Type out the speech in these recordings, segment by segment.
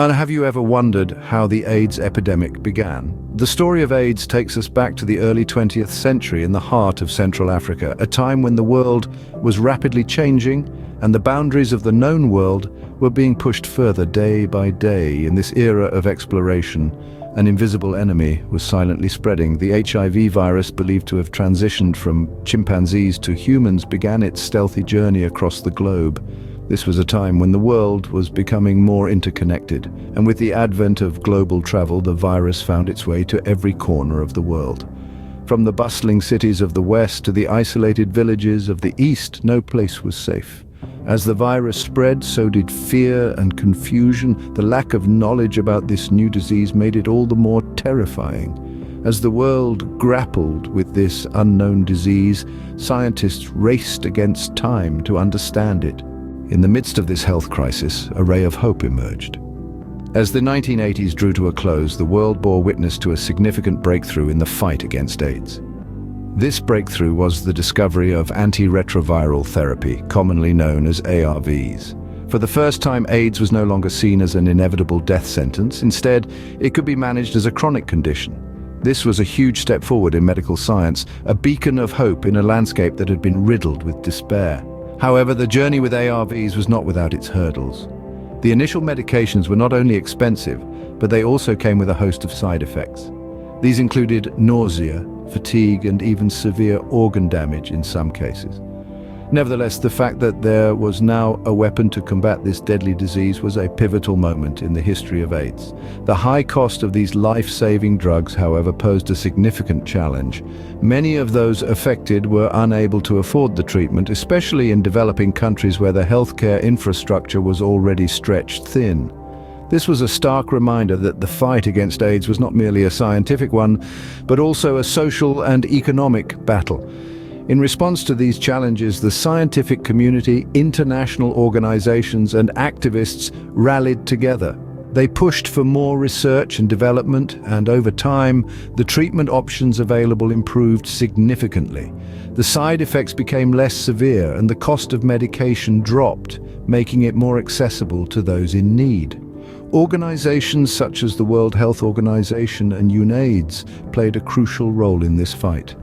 And have you ever wondered how the AIDS epidemic began? The story of AIDS takes us back to the early 20th century in the heart of Central Africa, a time when the world was rapidly changing and the boundaries of the known world were being pushed further day by day. In this era of exploration, an invisible enemy was silently spreading. The HIV virus, believed to have transitioned from chimpanzees to humans, began its stealthy journey across the globe. This was a time when the world was becoming more interconnected, and with the advent of global travel, the virus found its way to every corner of the world. From the bustling cities of the West to the isolated villages of the East, no place was safe. As the virus spread, so did fear and confusion. The lack of knowledge about this new disease made it all the more terrifying. As the world grappled with this unknown disease, scientists raced against time to understand it. In the midst of this health crisis, a ray of hope emerged. As the 1980s drew to a close, the world bore witness to a significant breakthrough in the fight against AIDS. This breakthrough was the discovery of antiretroviral therapy, commonly known as ARVs. For the first time, AIDS was no longer seen as an inevitable death sentence. Instead, it could be managed as a chronic condition. This was a huge step forward in medical science, a beacon of hope in a landscape that had been riddled with despair. However, the journey with ARVs was not without its hurdles. The initial medications were not only expensive, but they also came with a host of side effects. These included nausea, fatigue, and even severe organ damage in some cases. Nevertheless, the fact that there was now a weapon to combat this deadly disease was a pivotal moment in the history of AIDS. The high cost of these life-saving drugs, however, posed a significant challenge. Many of those affected were unable to afford the treatment, especially in developing countries where the healthcare infrastructure was already stretched thin. This was a stark reminder that the fight against AIDS was not merely a scientific one, but also a social and economic battle. In response to these challenges, the scientific community, international organizations, and activists rallied together. They pushed for more research and development, and over time, the treatment options available improved significantly. The side effects became less severe, and the cost of medication dropped, making it more accessible to those in need. Organizations such as the World Health Organization and UNAIDS played a crucial role in this fight.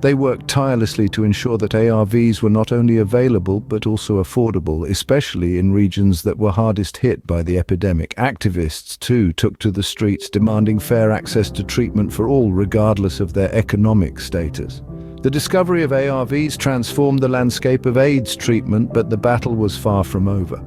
They worked tirelessly to ensure that ARVs were not only available but also affordable, especially in regions that were hardest hit by the epidemic. Activists, too, took to the streets demanding fair access to treatment for all, regardless of their economic status. The discovery of ARVs transformed the landscape of AIDS treatment, but the battle was far from over.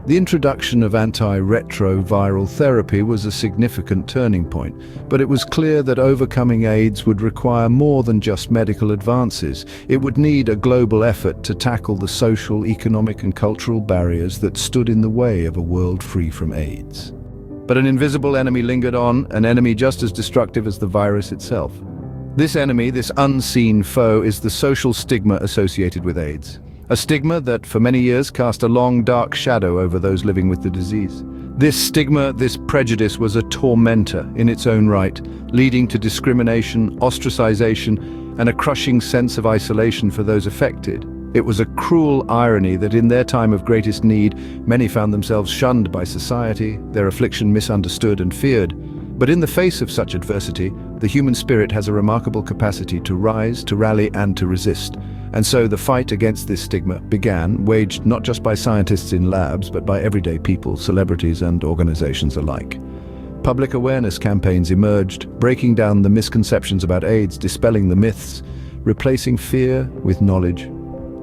The introduction of antiretroviral therapy was a significant turning point, but it was clear that overcoming AIDS would require more than just medical advances. It would need a global effort to tackle the social, economic, and cultural barriers that stood in the way of a world free from AIDS. But an invisible enemy lingered on, an enemy just as destructive as the virus itself. This enemy, this unseen foe, is the social stigma associated with AIDS. A stigma that for many years cast a long, dark shadow over those living with the disease. This stigma, this prejudice, was a tormentor in its own right, leading to discrimination, ostracization, and a crushing sense of isolation for those affected. It was a cruel irony that in their time of greatest need, many found themselves shunned by society, their affliction misunderstood and feared. But in the face of such adversity, the human spirit has a remarkable capacity to rise, to rally, and to resist. And so the fight against this stigma began, waged not just by scientists in labs, but by everyday people, celebrities, and organizations alike. Public awareness campaigns emerged, breaking down the misconceptions about AIDS, dispelling the myths, replacing fear with knowledge.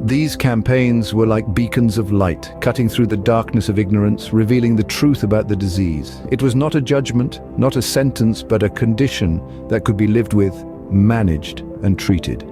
These campaigns were like beacons of light, cutting through the darkness of ignorance, revealing the truth about the disease. It was not a judgment, not a sentence, but a condition that could be lived with, managed, and treated.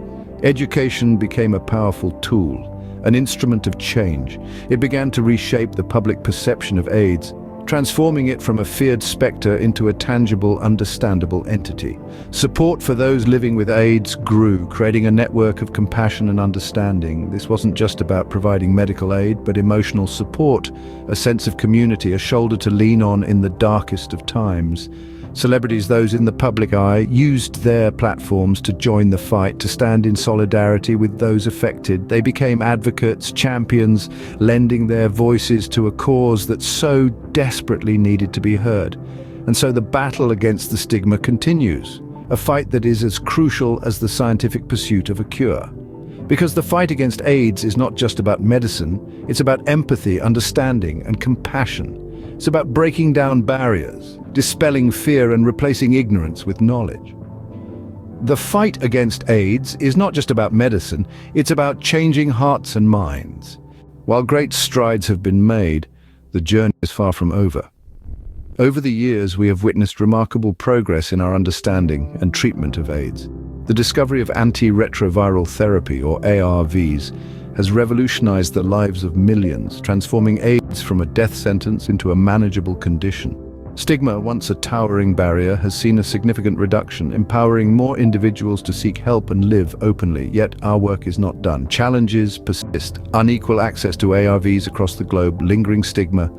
Education became a powerful tool, an instrument of change. It began to reshape the public perception of AIDS, transforming it from a feared specter into a tangible, understandable entity. Support for those living with AIDS grew, creating a network of compassion and understanding. This wasn't just about providing medical aid, but emotional support, a sense of community, a shoulder to lean on in the darkest of times. Celebrities, those in the public eye, used their platforms to join the fight, to stand in solidarity with those affected. They became advocates, champions, lending their voices to a cause that so desperately needed to be heard. And so the battle against the stigma continues, a fight that is as crucial as the scientific pursuit of a cure. Because the fight against AIDS is not just about medicine, it's about empathy, understanding, and compassion. It's about breaking down barriers, dispelling fear, and replacing ignorance with knowledge. The fight against AIDS is not just about medicine, it's about changing hearts and minds. While great strides have been made, the journey is far from over. Over the years, we have witnessed remarkable progress in our understanding and treatment of AIDS. The discovery of antiretroviral therapy, or ARVs, has revolutionized the lives of millions, transforming AIDS from a death sentence into a manageable condition. Stigma, once a towering barrier, has seen a significant reduction, empowering more individuals to seek help and live openly. Yet our work is not done. Challenges persist: unequal access to ARVs across the globe, lingering stigma,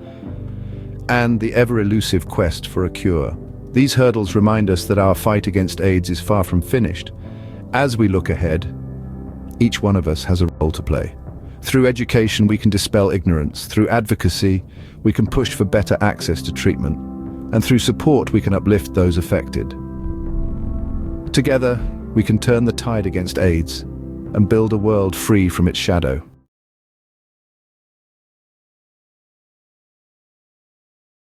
and the ever-elusive quest for a cure. These hurdles remind us that our fight against AIDS is far from finished. As we look ahead, each one of us has a role to play. Through education, we can dispel ignorance. Through advocacy, we can push for better access to treatment. And through support, we can uplift those affected. Together, we can turn the tide against AIDS and build a world free from its shadow.